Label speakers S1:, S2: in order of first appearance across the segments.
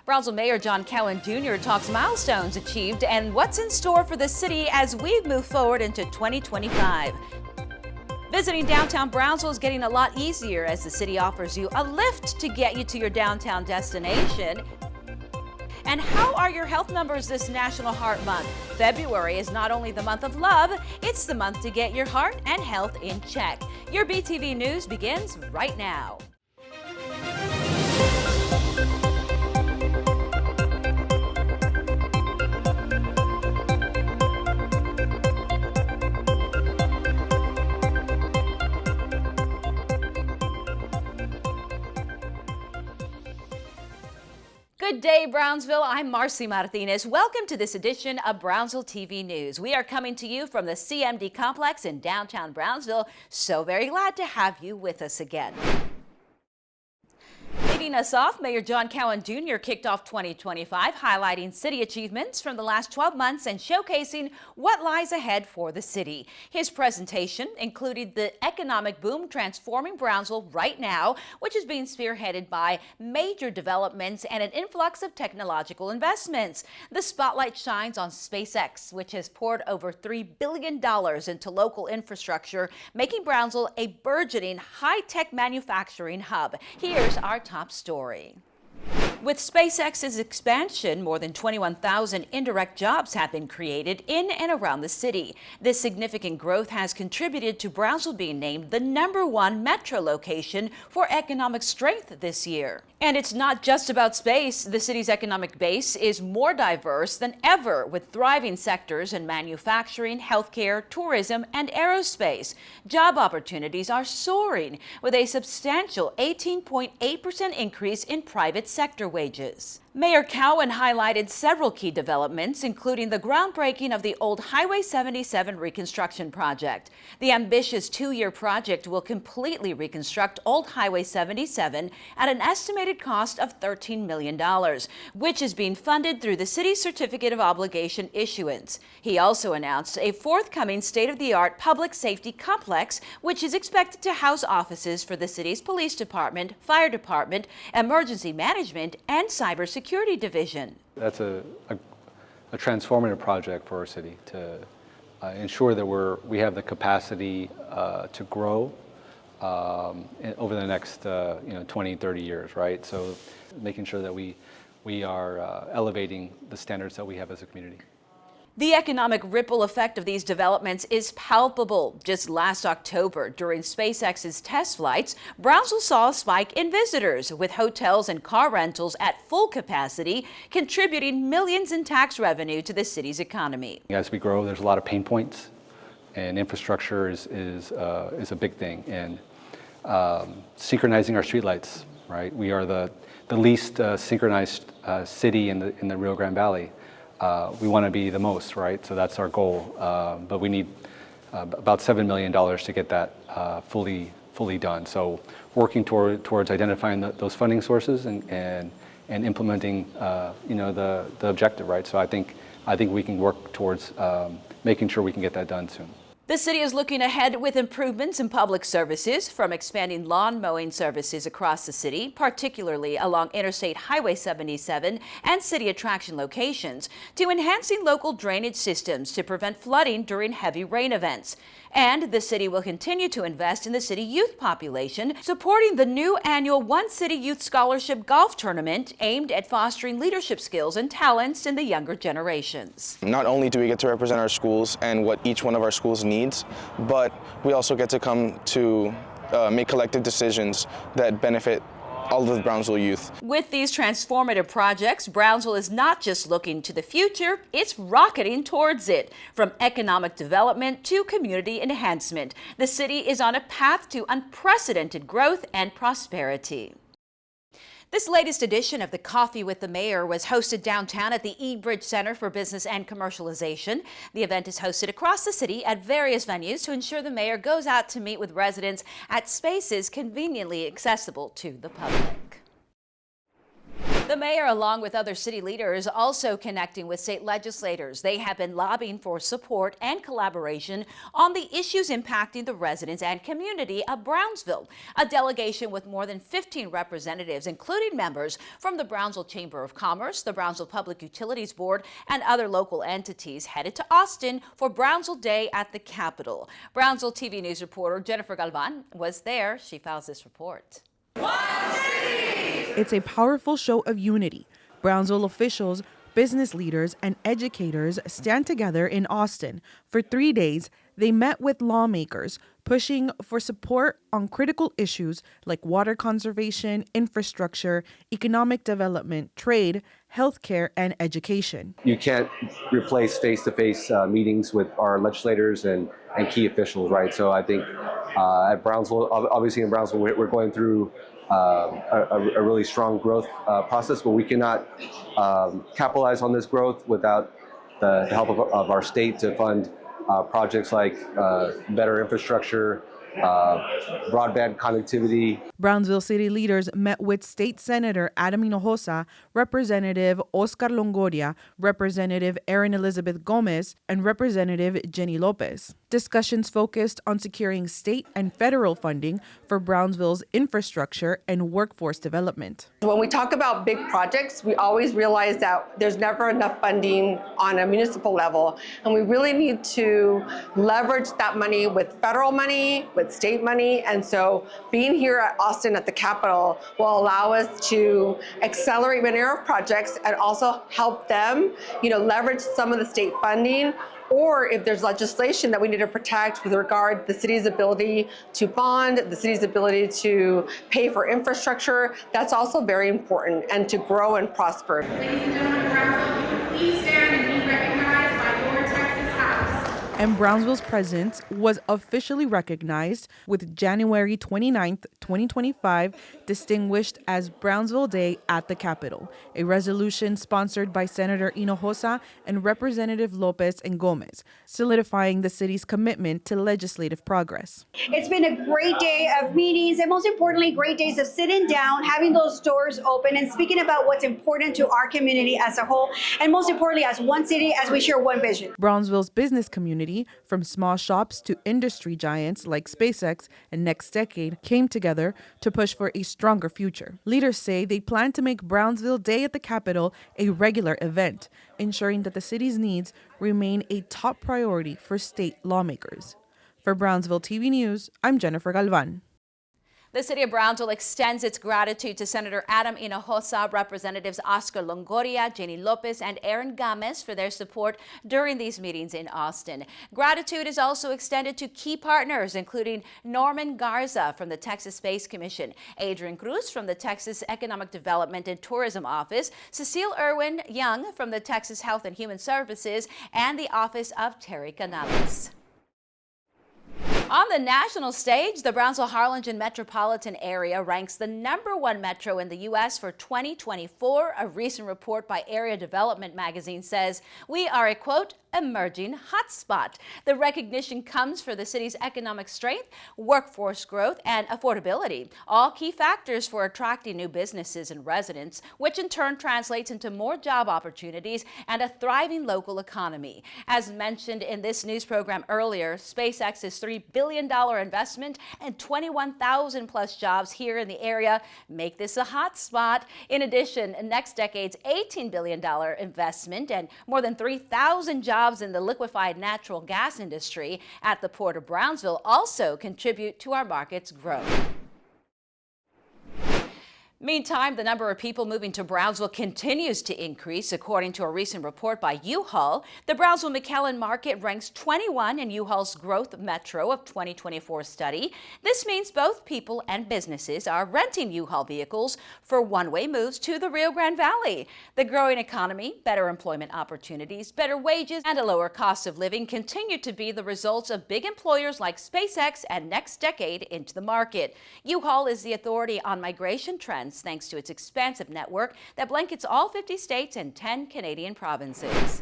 S1: Brownsville Mayor John Cowan Jr. talks milestones achieved and what's in store for the city as we move forward into 2025. Visiting downtown Brownsville is getting a lot easier as the city offers you a lift to get you to your downtown destination. And how are your health numbers this National Heart Month? February is not only the month of love, it's the month to get your heart and health in check. Your BTV News begins right now. Good day, Brownsville. I'm Marcy Martinez. Welcome to this edition of Brownsville TV News. We are coming to you from the CMD complex in downtown Brownsville. So very glad to have you with us again. Leading us off, Mayor John Cowan Jr. kicked off 2025, highlighting city achievements from the last 12 months and showcasing what lies ahead for the city. His presentation included the economic boom transforming Brownsville right now, which is being spearheaded by major developments and an influx of technological investments. The spotlight shines on SpaceX, which has poured over $3 billion into local infrastructure, making Brownsville a burgeoning high-tech manufacturing hub. Here's our top story. With SpaceX's expansion, more than 21,000 indirect jobs have been created in and around the city. This significant growth has contributed to Brownsville being named the #1 metro location for economic strength this year. And it's not just about space. The city's economic base is more diverse than ever, with thriving sectors in manufacturing, healthcare, tourism, and aerospace. Job opportunities are soaring, with a substantial 18.8% increase in private sector wages. Mayor Cowan highlighted several key developments, including the groundbreaking of the old Highway 77 reconstruction project. The ambitious 2-year project will completely reconstruct old Highway 77 at an estimated cost of $13 million, which is being funded through the city's certificate of obligation issuance. He also announced a forthcoming state-of-the-art public safety complex, which is expected to house offices for the city's police department, fire department, emergency management, and cybersecurity division.
S2: That's a transformative project for our city to ensure that we have the capacity to grow over the next 20, 30 years, right? So making sure that we are elevating the standards that we have as a community.
S1: The economic ripple effect of these developments is palpable. Just last October, during SpaceX's test flights, Brownsville saw a spike in visitors, with hotels and car rentals at full capacity, contributing millions in tax revenue to the city's economy.
S2: As we grow, there's a lot of pain points, and infrastructure is a big thing. And synchronizing our streetlights, right? We are the least synchronized city in the Rio Grande Valley. We want to be the most, right? So that's our goal. But we need about $7 million to get that fully done. So working towards identifying those funding sources and implementing, the objective, right? So I think we can work towards making sure we can get that done soon.
S1: The city is looking ahead with improvements in public services, from expanding lawn mowing services across the city, particularly along Interstate Highway 77 and city attraction locations, to enhancing local drainage systems to prevent flooding during heavy rain events. And the city will continue to invest in the city youth population, supporting the new annual One City Youth Scholarship Golf Tournament aimed at fostering leadership skills and talents in the younger generations.
S3: Not only do we get to represent our schools and what each one of our schools needs, but we also get to come to make collective decisions that benefit all of the Brownsville youth.
S1: With these transformative projects, Brownsville is not just looking to the future, it's rocketing towards it. From economic development to community enhancement, the city is on a path to unprecedented growth and prosperity. This latest edition of the Coffee with the Mayor was hosted downtown at the E-Bridge Center for Business and Commercialization. The event is hosted across the city at various venues to ensure the mayor goes out to meet with residents at spaces conveniently accessible to the public. The The mayor, along with other city leaders, also connecting with state legislators. They have been lobbying for support and collaboration on the issues impacting the residents and community of Brownsville. A delegation with more than 15 representatives, including members from the Brownsville Chamber of Commerce, the Brownsville Public Utilities Board, and other local entities, headed to Austin for Brownsville Day at the Capitol. Brownsville TV News reporter Jennifer Galvan was there. She files this report.
S4: It's a powerful show of unity. Brownsville officials, business leaders, and educators stand together in Austin. For 3 days, they met with lawmakers, pushing for support on critical issues like water conservation, infrastructure, economic development, trade, healthcare, and education.
S5: You can't replace face-to-face meetings with our legislators and key officials, right? So I think at Brownsville, obviously in Brownsville, we're going through a really strong growth process, but we cannot capitalize on this growth without the help of our state to fund projects like better infrastructure, broadband connectivity.
S4: Brownsville city leaders met with State Senator Adam Hinojosa, Representative Oscar Longoria, Representative Erin Elizabeth Gomez, and Representative Jenny Lopez. Discussions focused on securing state and federal funding for Brownsville's infrastructure and workforce development.
S6: When we talk about big projects, we always realize that there's never enough funding on a municipal level, and we really need to leverage that money with federal money, with state money, and so being here at Austin at the Capitol will allow us to accelerate many of our projects and also help them, leverage some of the state funding, or if there's legislation that we need to protect with regard to the city's ability to bond, the city's ability to pay for infrastructure, that's also very important, and to grow and prosper.
S7: Ladies and gentlemen of Brownsville, please stand and be recognized by your Texas House.
S4: And Brownsville's presence was officially recognized with January 29th, 2025, distinguished as Brownsville Day at the Capitol, a resolution sponsored by Senator Hinojosa and Representative Lopez and Gomez, solidifying the city's commitment to legislative progress.
S8: It's been a great day of meetings and most importantly, great days of sitting down, having those doors open and speaking about what's important to our community as a whole, and most importantly, as one city, as we share one vision.
S4: Brownsville's business community, from small shops to industry giants like SpaceX and Next Decade, came together to push for a stronger future. Leaders say they plan to make Brownsville Day at the Capitol a regular event, ensuring that the city's needs remain a top priority for state lawmakers. For Brownsville TV News, I'm Jennifer Galvan.
S1: The city of Brownsville extends its gratitude to Senator Adam Hinojosa, Representatives Oscar Longoria, Jenny Lopez, and Erin Gomez for their support during these meetings in Austin. Gratitude is also extended to key partners, including Norman Garza from the Texas Space Commission, Adrian Cruz from the Texas Economic Development and Tourism Office, Cecile Irwin Young from the Texas Health and Human Services, and the Office of Terry Canales. On the national stage, the Brownsville-Harlingen metropolitan area ranks the #1 metro in the U.S. for 2024. A recent report by Area Development magazine says we are a, quote, emerging hotspot. The recognition comes for the city's economic strength, workforce growth, and affordability, all key factors for attracting new businesses and residents, which in turn translates into more job opportunities and a thriving local economy. As mentioned in this news program earlier, SpaceX's $3 billion investment and 21,000 plus jobs here in the area make this a hot spot. In addition, Next Decade's $18 billion investment and more than 3,000 jobs in the liquefied natural gas industry at the Port of Brownsville also contribute to our market's growth. Meantime, the number of people moving to Brownsville continues to increase. According to a recent report by U-Haul, the Brownsville-McAllen market ranks 21 in U-Haul's Growth Metro of 2024 study. This means both people and businesses are renting U-Haul vehicles for one-way moves to the Rio Grande Valley. The growing economy, better employment opportunities, better wages, and a lower cost of living continue to be the results of big employers like SpaceX and Next Decade into the market. U-Haul is the authority on migration trends, thanks to its expansive network that blankets all 50 states and 10 Canadian provinces.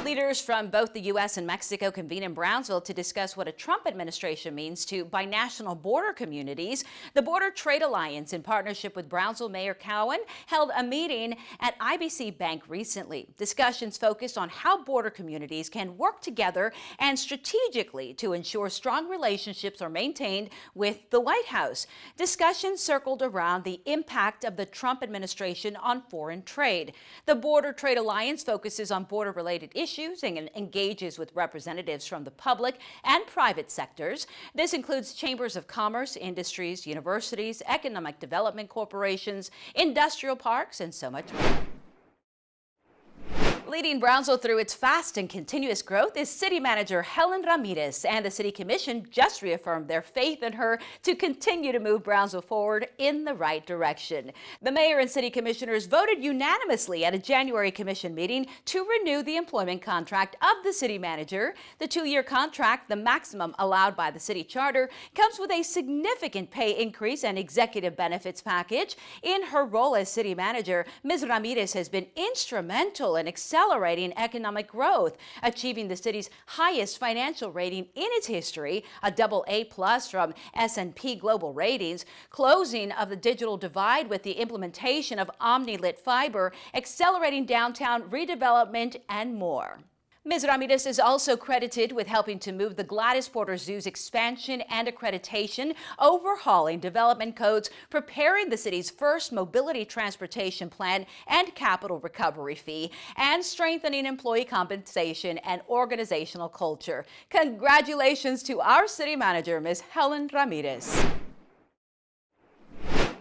S1: Leaders from both the U.S. and Mexico convene in Brownsville to discuss what a Trump administration means to binational border communities. The Border Trade Alliance, in partnership with Brownsville Mayor Cowan, held a meeting at IBC Bank recently. Discussions focused on how border communities can work together and strategically to ensure strong relationships are maintained with the White House. Discussions circled around the impact of the Trump administration on foreign trade. The Border Trade Alliance focuses on border-related issues and engages with representatives from the public and private sectors. This includes chambers of commerce, industries, universities, economic development corporations, industrial parks, and so much more. Leading Brownsville through its fast and continuous growth is City Manager Helen Ramirez, and the City Commission just reaffirmed their faith in her to continue to move Brownsville forward in the right direction. The Mayor and City Commissioners voted unanimously at a January Commission meeting to renew the employment contract of the City Manager. The 2-year contract, the maximum allowed by the City Charter, comes with a significant pay increase and executive benefits package. In her role as City Manager, Ms. Ramirez has been instrumental in accelerating economic growth, achieving the city's highest financial rating in its history, a AA+ from S&P Global Ratings, closing of the digital divide with the implementation of OmniLit fiber, accelerating downtown redevelopment, and more. Ms. Ramirez is also credited with helping to move the Gladys Porter Zoo's expansion and accreditation, overhauling development codes, preparing the city's first mobility transportation plan and capital recovery fee, and strengthening employee compensation and organizational culture. Congratulations to our City Manager, Ms. Helen Ramirez.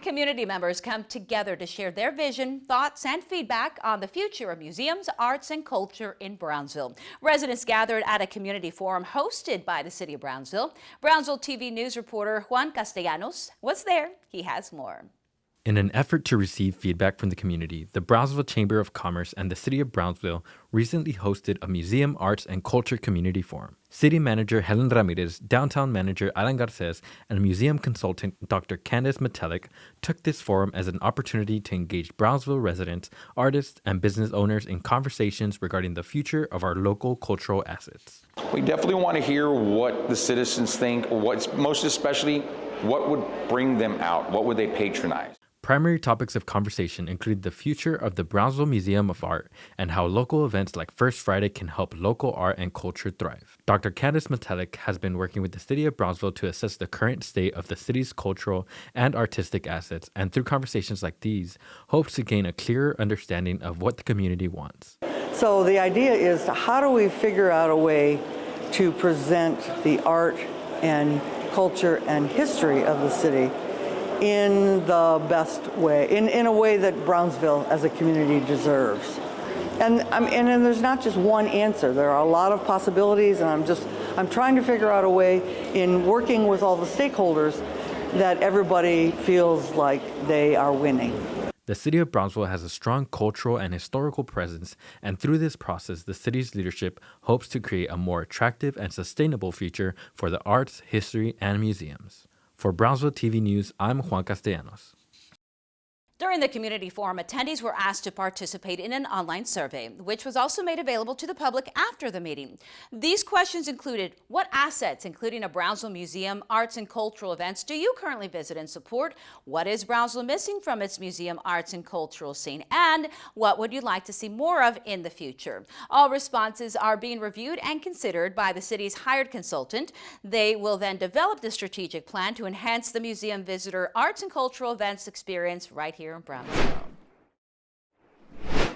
S1: Community members come together to share their vision, thoughts, and feedback on the future of museums, arts, and culture in Brownsville. Residents gathered at a community forum hosted by the City of Brownsville. Brownsville TV News reporter Juan Castellanos was there. He has more.
S9: In an effort to receive feedback from the community, the Brownsville Chamber of Commerce and the City of Brownsville recently hosted a Museum, Arts, and Culture Community Forum. City Manager Helen Ramirez, Downtown Manager Alan Garces, and Museum Consultant Dr. Candace Metelic took this forum as an opportunity to engage Brownsville residents, artists, and business owners in conversations regarding the future of our local cultural assets.
S10: We definitely want to hear what the citizens think, what's most especially, what would bring them out, what would they patronize.
S9: Primary topics of conversation include the future of the Brownsville Museum of Art and how local events like First Friday can help local art and culture thrive. Dr. Candace Metelic has been working with the City of Brownsville to assess the current state of the city's cultural and artistic assets, and through conversations like these, hopes to gain a clearer understanding of what the community wants.
S11: So the idea is, how do we figure out a way to present the art and culture and history of the city in the best way, in a way that Brownsville as a community deserves. And then there's not just one answer. There are a lot of possibilities, and I'm trying to figure out a way in working with all the stakeholders that everybody feels like they are winning.
S9: The City of Brownsville has a strong cultural and historical presence, and through this process, the city's leadership hopes to create a more attractive and sustainable future for the arts, history, and museums. For Brownsville TV News, I'm Juan Castellanos.
S1: During the community forum, attendees were asked to participate in an online survey, which was also made available to the public after the meeting. These questions included: what assets, including a Brownsville museum, arts, and cultural events, do you currently visit and support? What is Brownsville missing from its museum, arts, and cultural scene? And what would you like to see more of in the future? All responses are being reviewed and considered by the city's hired consultant. They will then develop the strategic plan to enhance the museum visitor, arts, and cultural events experience right here in Brownsville.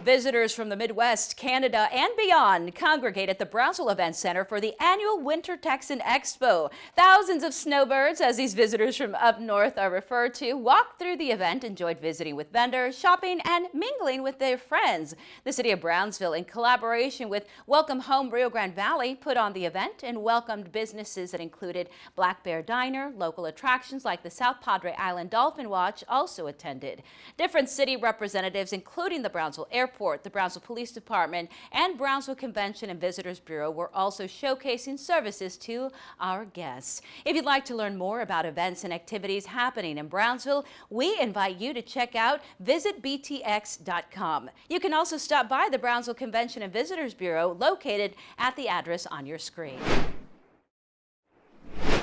S1: Visitors from the Midwest, Canada, and beyond congregate at the Brownsville Event Center for the annual Winter Texan Expo. Thousands of snowbirds, as these visitors from up north are referred to, walked through the event, enjoyed visiting with vendors, shopping, and mingling with their friends. The City of Brownsville, in collaboration with Welcome Home Rio Grande Valley, put on the event and welcomed businesses that included Black Bear Diner. Local attractions like the South Padre Island Dolphin Watch also attended. Different city representatives, including the Brownsville Airport, Airport, the Brownsville Police Department, and Brownsville Convention and Visitors Bureau were also showcasing services to our guests. If you'd like to learn more about events and activities happening in Brownsville, we invite you to check out visitbtx.com. You can also stop by the Brownsville Convention and Visitors Bureau located at the address on your screen.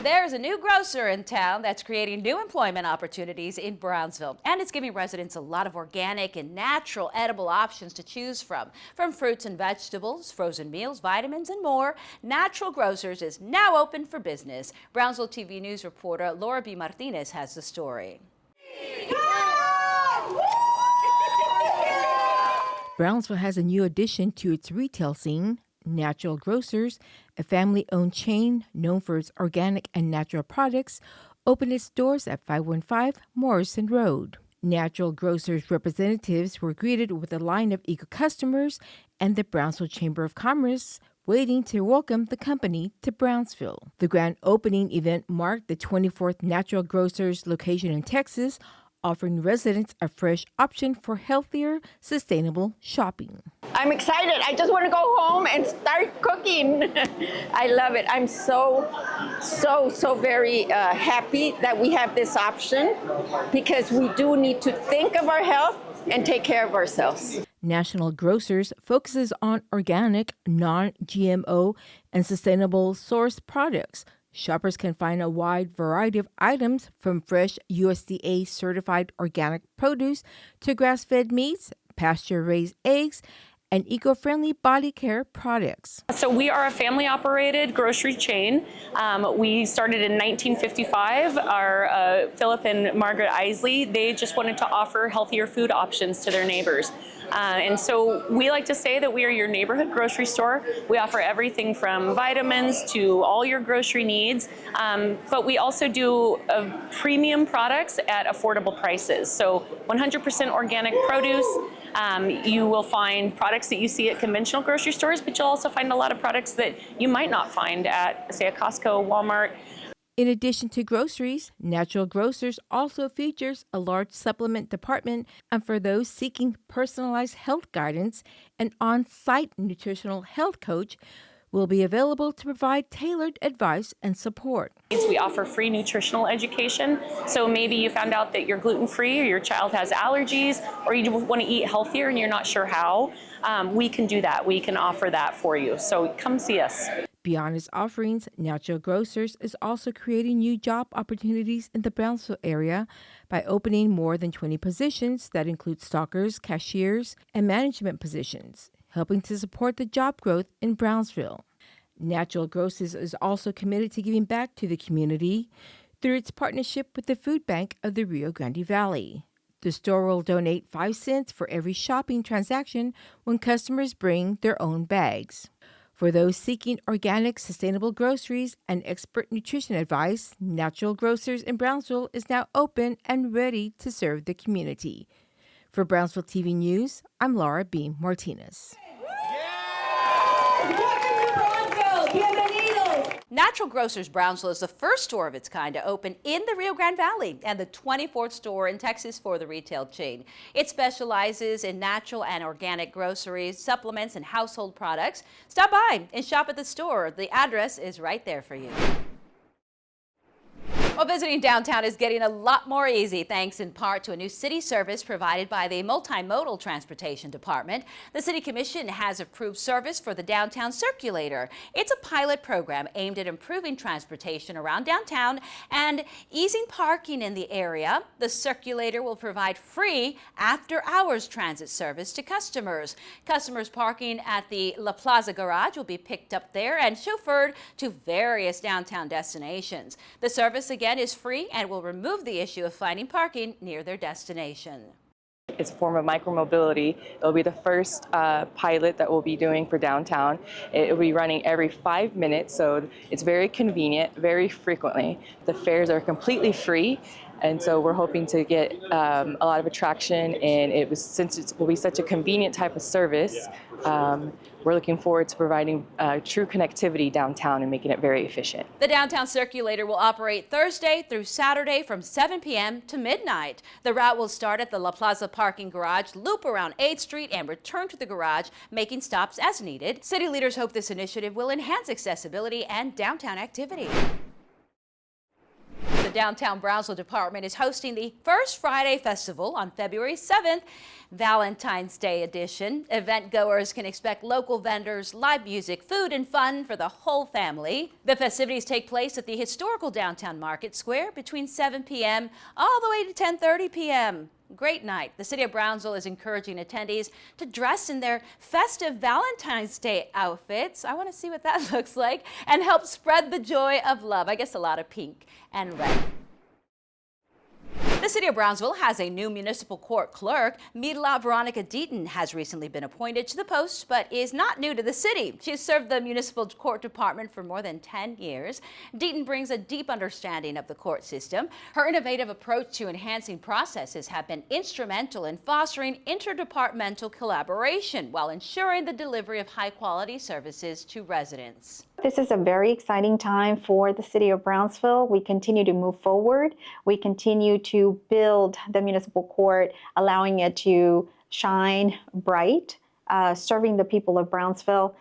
S1: There's a new grocer in town that's creating new employment opportunities in Brownsville, and it's giving residents a lot of organic and natural edible options to choose from fruits and vegetables, frozen meals, vitamins, and more. Natural Grocers is now open for business. Brownsville TV News reporter Laura B. Martinez has the story.
S12: Brownsville has a new addition to its retail scene. Natural Grocers, a family-owned chain known for its organic and natural products, opened its doors at 515 Morrison Road. Natural Grocers representatives were greeted with a line of eager customers and the Brownsville Chamber of Commerce waiting to welcome the company to Brownsville. The grand opening event marked the 24th Natural Grocers location in Texas, offering residents a fresh option for healthier, sustainable shopping.
S13: I'm excited. I just want to go home and start cooking. I love it. I'm so very happy that we have this option, because we do need to think of our health and take care of ourselves.
S12: National Grocers focuses on organic, non-GMO, and sustainable sourced products. Shoppers can find a wide variety of items from fresh USDA certified organic produce to grass-fed meats, pasture-raised eggs, and eco-friendly body care products.
S14: So we are a family-operated grocery chain. We started in 1955. Our Philip and Margaret Isley, they just wanted to offer healthier food options to their neighbors. And so we like to say that we are your neighborhood grocery store. We offer everything from vitamins to all your grocery needs, but we also do premium products at affordable prices. So 100% organic produce. You will find products that you see at conventional grocery stores, but you'll also find a lot of products that you might not find at, say, a Costco, Walmart.
S12: In addition to groceries, Natural Grocers also features a large supplement department, and for those seeking personalized health guidance, an on-site nutritional health coach will be available to provide tailored advice and support.
S14: We offer free nutritional education. So maybe you found out that you're gluten-free, or your child has allergies, or you want to eat healthier and you're not sure how. We can do that. We can offer that for you. So come see us.
S12: Beyond its offerings, Natural Grocers is also creating new job opportunities in the Brownsville area by opening more than 20 positions that include stockers, cashiers, and management positions, helping to support the job growth in Brownsville. Natural Grocers is also committed to giving back to the community through its partnership with the Food Bank of the Rio Grande Valley. The store will donate 5 cents for every shopping transaction when customers bring their own bags. For those seeking organic, sustainable groceries and expert nutrition advice, Natural Grocers in Brownsville is now open and ready to serve the community. For Brownsville TV News, I'm Laura B. Martinez.
S1: Natural Grocers Brownsville is the first store of its kind to open in the Rio Grande Valley and the 24th store in Texas for the retail chain. It specializes in natural and organic groceries, supplements, and household products. Stop by and shop at the store. The address is right there for you. Well, visiting downtown is getting a lot more easy thanks in part to a new city service provided by the Multimodal Transportation Department. The City Commission has approved service for the Downtown Circulator. It's a pilot program aimed at improving transportation around downtown and easing parking in the area. The Circulator will provide free after-hours transit service to customers. Customers parking at the La Plaza Garage will be picked up there and chauffeured to various downtown destinations. The service again is free and will remove the issue of finding parking near their destination.
S15: It's a form of micromobility. It'll be the first pilot that we'll be doing for downtown. It will be running every 5 minutes, so it's very convenient, very frequently. The fares are completely free, And so we're hoping to get a lot of attraction, and since it will be such a convenient type of service, we're looking forward to providing true connectivity downtown and making it very efficient.
S1: The downtown circulator will operate Thursday through Saturday from 7 p.m. to midnight. The route will start at the La Plaza parking garage, loop around 8th Street, and return to the garage, making stops as needed. City leaders hope this initiative will enhance accessibility and downtown activity. The Downtown Brownsville Department is hosting the First Friday Festival on February 7th, Valentine's Day edition. Event goers can expect local vendors, live music, food, and fun for the whole family. The festivities take place at the historical downtown Market Square between 7 p.m. all the way to 10:30 p.m. Great night. The City of Brownsville is encouraging attendees to dress in their festive Valentine's Day outfits. I want to see what that looks like, and help spread the joy of love. I guess a lot of pink and red. The City of Brownsville has a new municipal court clerk. Midla Veronica Deaton has recently been appointed to the post, but is not new to the city. She's served the municipal court department for more than 10 years. Deaton brings a deep understanding of the court system. Her innovative approach to enhancing processes have been instrumental in fostering interdepartmental collaboration while ensuring the delivery of high-quality services to residents.
S16: This is a very exciting time for the City of Brownsville. We continue to move forward. We continue to build the municipal court, allowing it to shine bright, serving the people of Brownsville.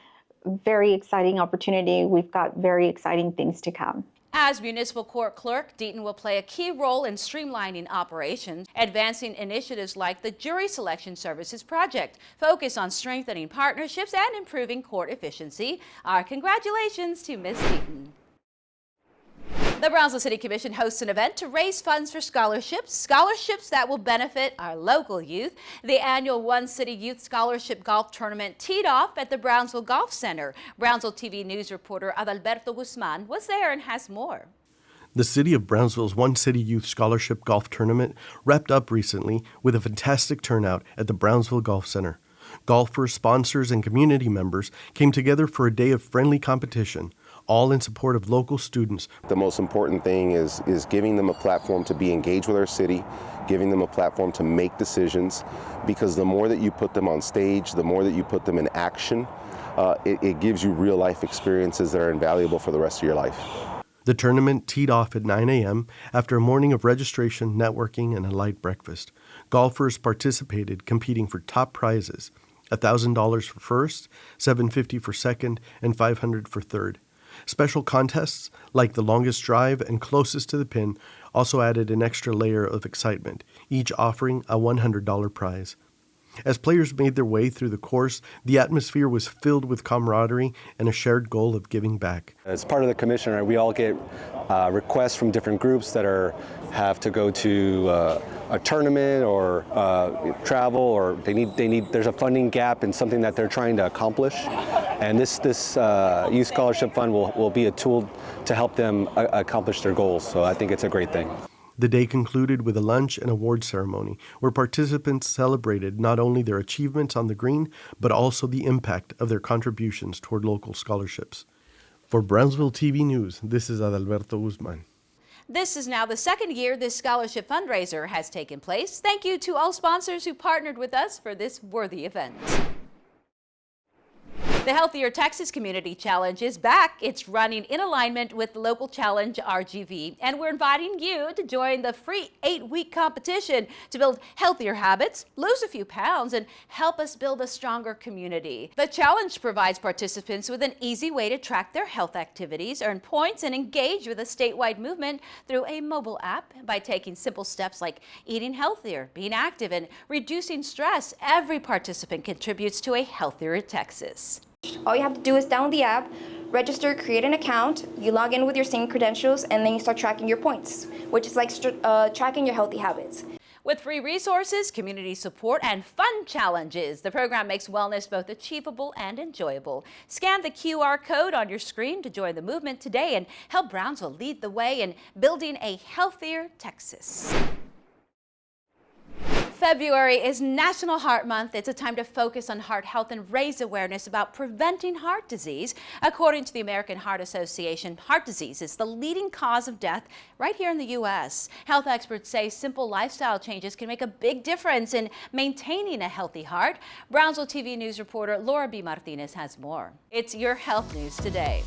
S16: Very exciting opportunity. We've got very exciting things to come.
S1: As municipal court clerk, Deaton will play a key role in streamlining operations, advancing initiatives like the Jury Selection Services Project, focus on strengthening partnerships and improving court efficiency. Our congratulations to Ms. Deaton. The Brownsville City Commission hosts an event to raise funds for scholarships that will benefit our local youth. The annual One City Youth Scholarship Golf Tournament teed off at the Brownsville Golf Center. Brownsville TV News reporter Adalberto Guzman was there and has more.
S17: The City of Brownsville's One City Youth Scholarship Golf Tournament wrapped up recently with a fantastic turnout at the Brownsville Golf Center. Golfers, sponsors, and community members came together for a day of friendly competition, all in support of local students.
S18: The most important thing is giving them a platform to be engaged with our city, giving them a platform to make decisions, because the more that you put them on stage, the more that you put them in action, it gives you real life experiences that are invaluable for the rest of your life.
S17: The tournament teed off at 9 a.m. after a morning of registration, networking, and a light breakfast. Golfers participated, competing for top prizes: $1,000 for first, $750 for second, and $500 for third. Special contests, like the longest drive and closest to the pin, also added an extra layer of excitement, each offering a $100 prize. As players made their way through the course, the atmosphere was filled with camaraderie and a shared goal of giving back.
S5: As part of the commission, we all get requests from different groups that have to go to a tournament or travel, or they need. There's a funding gap in something that they're trying to accomplish, and this Youth Scholarship Fund will be a tool to help them accomplish their goals. So I think it's a great thing.
S17: The day concluded with a lunch and award ceremony where participants celebrated not only their achievements on the green, but also the impact of their contributions toward local scholarships. For Brownsville TV News, this is Adalberto Guzman.
S1: This is now the second year this scholarship fundraiser has taken place. Thank you to all sponsors who partnered with us for this worthy event. The Healthier Texas Community Challenge is back. It's running in alignment with the local challenge RGV, and we're inviting you to join the free 8-week competition to build healthier habits, lose a few pounds, and help us build a stronger community. The challenge provides participants with an easy way to track their health activities, earn points, and engage with a statewide movement through a mobile app. By taking simple steps like eating healthier, being active, and reducing stress, every participant contributes to a healthier Texas.
S19: All you have to do is download the app, register, create an account, you log in with your same credentials, and then you start tracking your points, which is like tracking your healthy habits.
S1: With free resources, community support, and fun challenges, the program makes wellness both achievable and enjoyable. Scan the QR code on your screen to join the movement today and help Brownsville lead the way in building a healthier Texas. February is National Heart Month. It's a time to focus on heart health and raise awareness about preventing heart disease. According to the American Heart Association, heart disease is the leading cause of death right here in the U.S. Health experts say simple lifestyle changes can make a big difference in maintaining a healthy heart. Brownsville TV News reporter Laura B. Martinez has more. It's your health news today.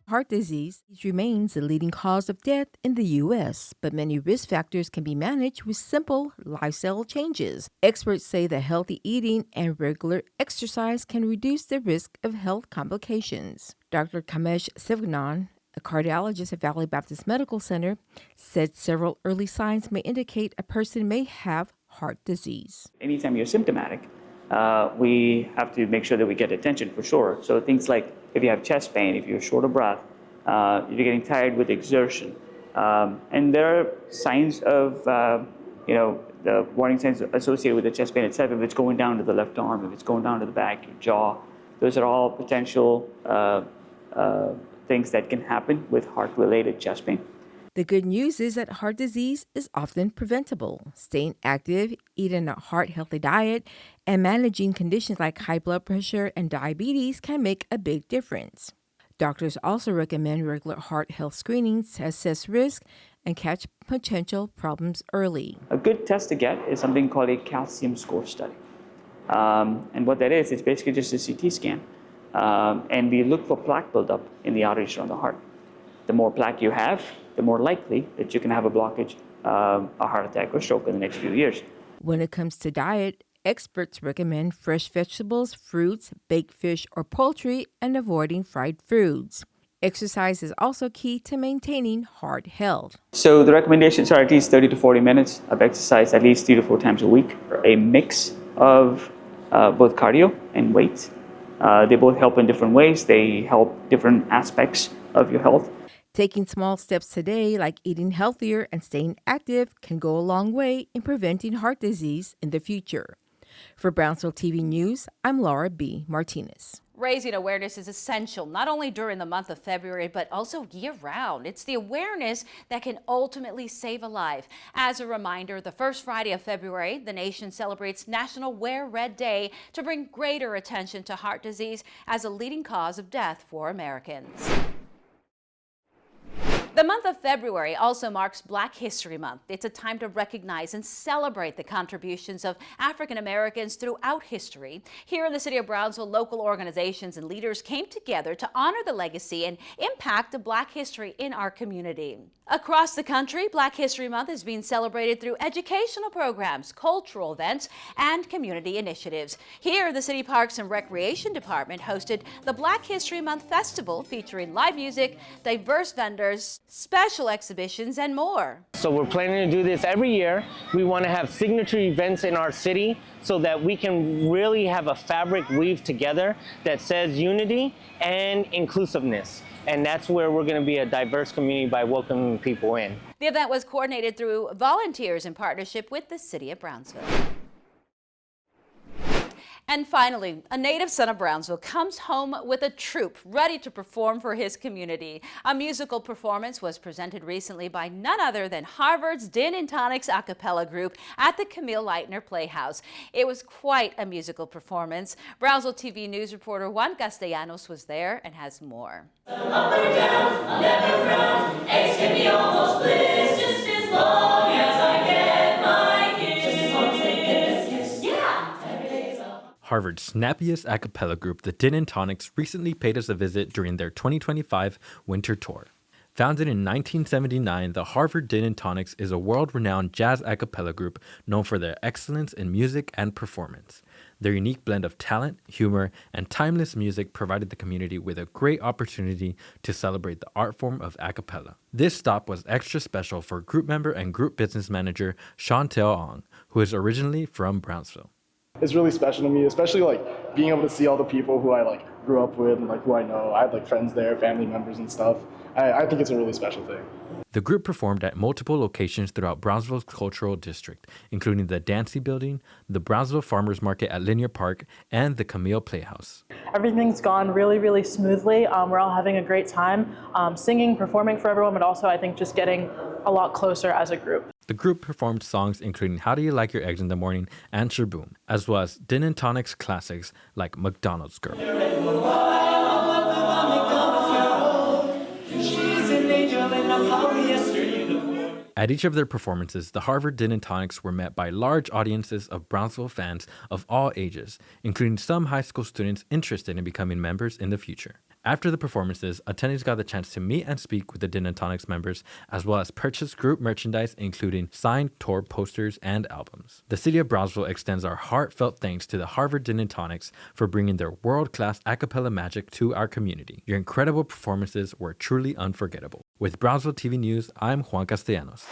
S12: Heart disease remains the leading cause of death in the U.S., but many risk factors can be managed with simple lifestyle changes. Experts say that healthy eating and regular exercise can reduce the risk of health complications. Dr. Kamesh Sivagnan, a cardiologist at Valley Baptist Medical Center, said several early signs may indicate a person may have heart disease.
S20: Anytime you're symptomatic, we have to make sure that we get attention for sure. So things like if you have chest pain, if you're short of breath, you're getting tired with exertion, and there are signs of, the warning signs associated with the chest pain itself. If it's going down to the left arm, if it's going down to the back, your jaw, those are all potential things that can happen with heart-related chest pain.
S12: The good news is that heart disease is often preventable. Staying active, eating a heart-healthy diet, and managing conditions like high blood pressure and diabetes can make a big difference. Doctors also recommend regular heart health screenings to assess risk and catch potential problems early.
S20: A good test to get is something called a calcium score study. And what that is, it's basically just a CT scan. And we look for plaque buildup in the arteries around the heart. The more plaque you have, the more likely that you can have a blockage, a heart attack or stroke in the next few years.
S12: When it comes to diet, experts recommend fresh vegetables, fruits, baked fish or poultry, and avoiding fried foods. Exercise is also key to maintaining heart health.
S20: So the recommendations are at least 30 to 40 minutes of exercise at least 3 to 4 times a week, a mix of both cardio and weights. They both help in different ways. They help different aspects of your health.
S12: Taking small steps today, like eating healthier and staying active, can go a long way in preventing heart disease in the future. For Brownsville TV News, I'm Laura B. Martinez.
S1: Raising awareness is essential, not only during the month of February, but also year-round. It's the awareness that can ultimately save a life. As a reminder, the first Friday of February, the nation celebrates National Wear Red Day to bring greater attention to heart disease as a leading cause of death for Americans. The month of February also marks Black History Month. It's a time to recognize and celebrate the contributions of African Americans throughout history. Here in the city of Brownsville, local organizations and leaders came together to honor the legacy and impact of Black history in our community. Across the country, Black History Month is being celebrated through educational programs, cultural events, and community initiatives. Here, the City Parks and Recreation Department hosted the Black History Month Festival featuring live music, diverse vendors, special exhibitions, and more.
S21: So we're planning to do this every year. We want to have signature events in our city so that we can really have a fabric weave together that says unity and inclusiveness. And that's where we're going to be a diverse community by welcoming people in.
S1: The event was coordinated through volunteers in partnership with the City of Brownsville. And finally, a native son of Brownsville comes home with a troupe ready to perform for his community. A musical performance was presented recently by none other than Harvard's Din and Tonics a cappella group at the Camille Leitner Playhouse. It was quite a musical performance. Brownsville TV News reporter Juan Castellanos was there and has more.
S22: Up and down, I'll never frown. Eggs can be almost bliss, just as long as I get my kiss. Just as long as I get this kiss. Yeah.
S9: Harvard's snappiest a cappella group, the Din and Tonics, recently paid us a visit during their 2025 winter tour. Founded in 1979, the Harvard Din and Tonics is a world-renowned jazz a cappella group known for their excellence in music and performance. Their unique blend of talent, humor, and timeless music provided the community with a great opportunity to celebrate the art form of a cappella. This stop was extra special for group member and group business manager Chantel Ong, who is originally from Brownsville.
S23: It's really special to me, especially like being able to see all the people who I like
S2: grew up with and like who I know. I had like friends there, family members and stuff. I think it's a really special thing.
S9: The group performed at multiple locations throughout Brownsville's cultural district, including the Dancy Building, the Brownsville Farmers Market at Linear Park, and the Camille Playhouse.
S3: Everything's gone really, really smoothly. We're all having a great time singing, performing for everyone, but also I think just getting a lot closer as a group.
S9: The group performed songs including How Do You Like Your Eggs in the Morning and Shaboom, as well as Din and Tonic's classics like McDonald's Girl. At each of their performances, the Harvard Din and Tonics were met by large audiences of Brownsville fans of all ages, including some high school students interested in becoming members in the future. After the performances, attendees got the chance to meet and speak with the Din and Tonics members, as well as purchase group merchandise, including signed tour posters and albums. The City of Brownsville extends our heartfelt thanks to the Harvard Din and Tonics for bringing their world-class a cappella magic to our community. Your incredible performances were truly unforgettable. With Brownsville TV News, I'm Juan Castellanos.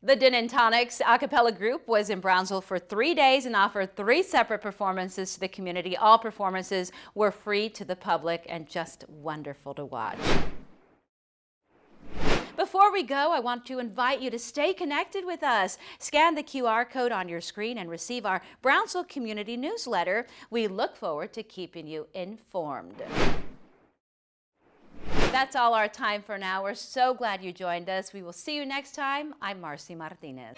S1: The Din and Tonics a cappella group was in Brownsville for 3 days and offered 3 separate performances to the community. All performances were free to the public and just wonderful to watch. Before we go, I want to invite you to stay connected with us. Scan the QR code on your screen and receive our Brownsville Community Newsletter. We look forward to keeping you informed. That's all our time for now. We're so glad you joined us. We will see you next time. I'm Marcy Martinez.